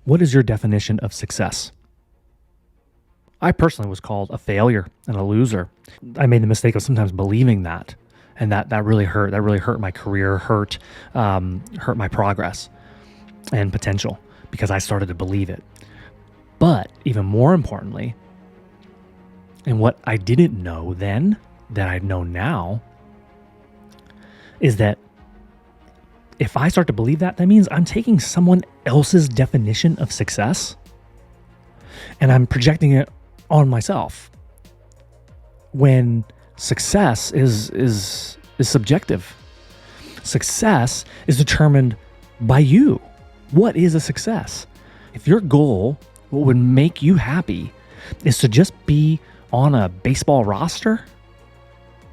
What is your definition of success? I personally was called a failure and a loser. I made the mistake of sometimes believing that, and that really hurt. That really hurt my career, hurt my progress and potential, because I started to believe it. But even more importantly, and what I didn't know then that I know now, is that if I start to believe that, that means I'm taking someone else's definition of success and I'm projecting it on myself, when success is subjective. Success is determined by you. What is a success? If your goal, what would make you happy, is to just be on a baseball roster,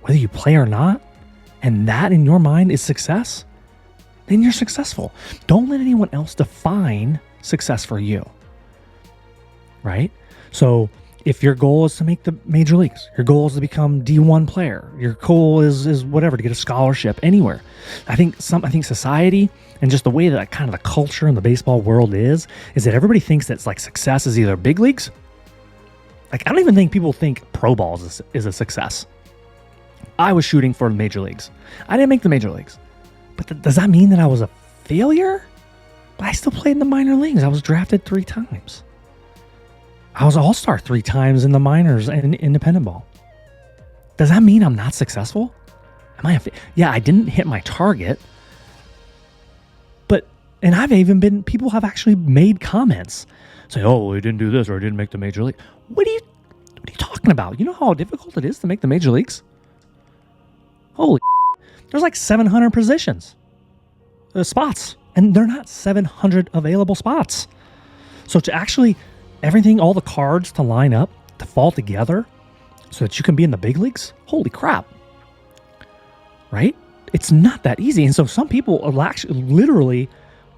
whether you play or not, and that in your mind is success, then you're successful. Don't let anyone else define success for you, right? So if your goal is to make the major leagues, your goal is to become D1 player, your goal is whatever, to get a scholarship anywhere. I think society and just the way that kind of the culture in the baseball world is that everybody thinks that's like success is either big leagues. Like, I don't even think people think pro balls is a success. I was shooting for the major leagues. I didn't make the major leagues. But does that mean that I was a failure? But I still played in the minor leagues. I was drafted 3 times. I was all-star 3 times in the minors and independent ball. Does that mean I'm not successful? Yeah, I didn't hit my target. And I've even been, people have actually made comments saying, oh, he didn't do this, or he didn't make the major league. What are you talking about? You know how difficult it is to make the major leagues? Holy there's like 700 positions, spots, and they're not 700 available spots. So to actually, all the cards to line up, to fall together so that you can be in the big leagues, holy crap, right? It's not that easy. And so some people will actually literally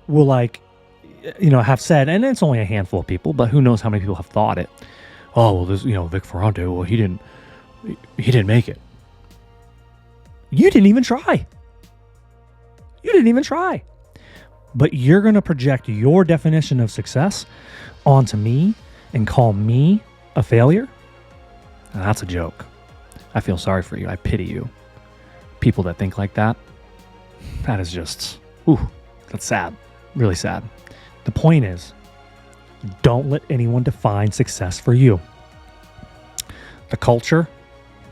will have said, and it's only a handful of people, but who knows how many people have thought it. Oh, well, this, Vic Ferrante, well, he didn't make it. You didn't even try. But you're going to project your definition of success onto me and call me a failure? Now, that's a joke. I feel sorry for you. I pity you. People that think like that, that is just, that's sad. Really sad. The point is, don't let anyone define success for you. The culture,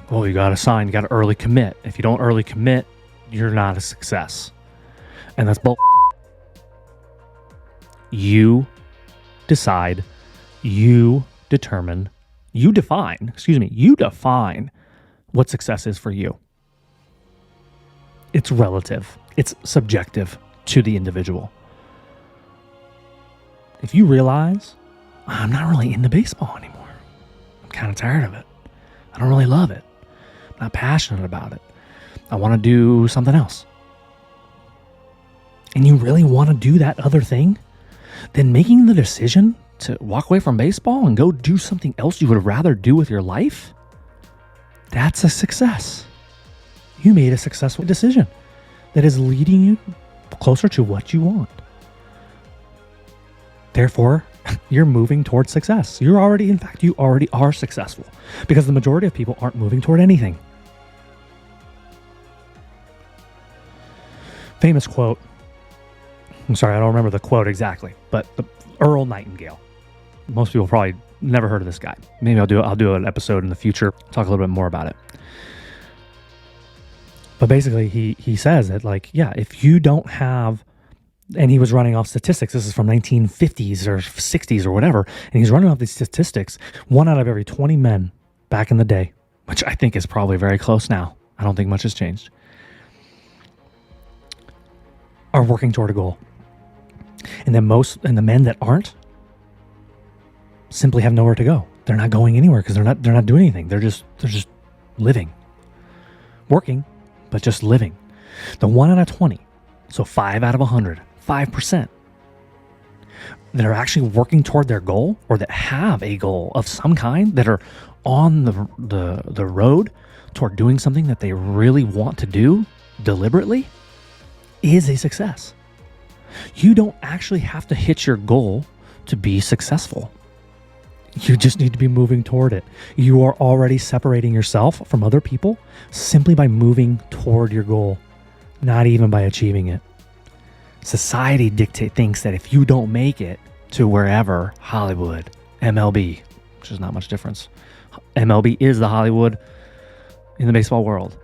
you got to sign, you got to early commit. If you don't early commit, you're not a success. And that's bull. You decide, you define what success is for you. It's relative. It's subjective to the individual. If you realize, I'm not really into baseball anymore. I'm kind of tired of it. I don't really love it. I'm not passionate about it. I want to do something else. And you really want to do that other thing, then making the decision to walk away from baseball and go do something else you would rather do with your life, that's a success. You made a successful decision that is leading you closer to what you want. Therefore, you're moving towards success. You already are successful, because the majority of people aren't moving toward anything. Famous quote. I'm sorry, I don't remember the quote exactly, but Earl Nightingale. Most people probably never heard of this guy. Maybe I'll do an episode in the future, talk a little bit more about it. But basically, he says that, if you don't have, and he was running off statistics. This is from 1950s or 60s or whatever. And he's running off these statistics. 1 out of every 20 men back in the day, which I think is probably very close now. I don't think much has changed, are working toward a goal. And the men that aren't simply have nowhere to go. They're not going anywhere because they're not doing anything. They're just living, working, but just living. The 1 out of 20, so 5 out of 100, 5% that are actually working toward their goal, or that have a goal of some kind, that are on the road toward doing something that they really want to do deliberately, is a success. You don't actually have to hit your goal to be successful. You just need to be moving toward it. You are already separating yourself from other people simply by moving toward your goal, not even by achieving it. Society thinks that if you don't make it to wherever, Hollywood, MLB, which is not much difference. MLB is the Hollywood in the baseball world.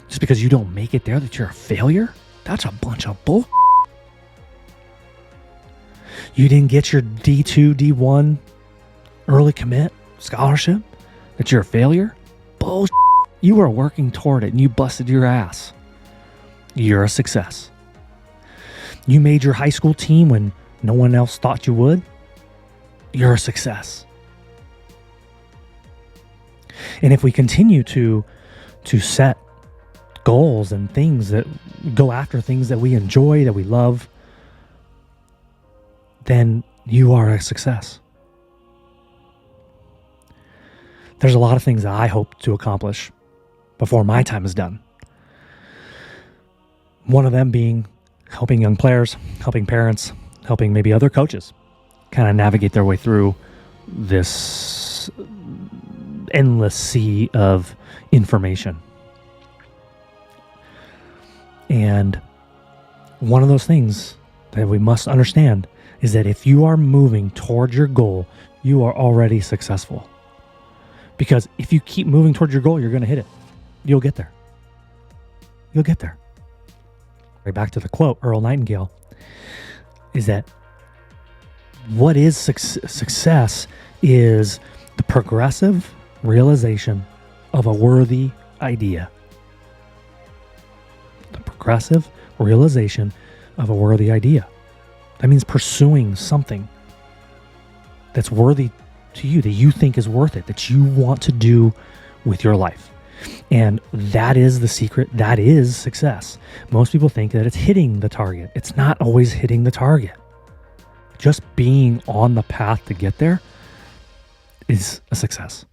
Just because you don't make it there, that you're a failure? That's a bunch of bull. You didn't get your D2, D1 early commit scholarship, that you're a failure? Bull. You were working toward it and you busted your ass. You're a success. You made your high school team when no one else thought you would. You're a success. And if we continue to set goals and things that go after things that we enjoy, that we love, then you are a success. There's a lot of things that I hope to accomplish before my time is done. One of them being helping young players, helping parents, helping maybe other coaches kind of navigate their way through this endless sea of information. And one of those things that we must understand is that if you are moving towards your goal, you are already successful. Because if you keep moving towards your goal, you're going to hit it. You'll get there. You'll get there. Right back to the quote, Earl Nightingale, is that what is success is the progressive realization of a worthy idea. The progressive realization of a worthy idea. That means pursuing something that's worthy to you, that you think is worth it, that you want to do with your life. And that is the secret. That is success. Most people think that it's hitting the target. It's not always hitting the target. Just being on the path to get there is a success.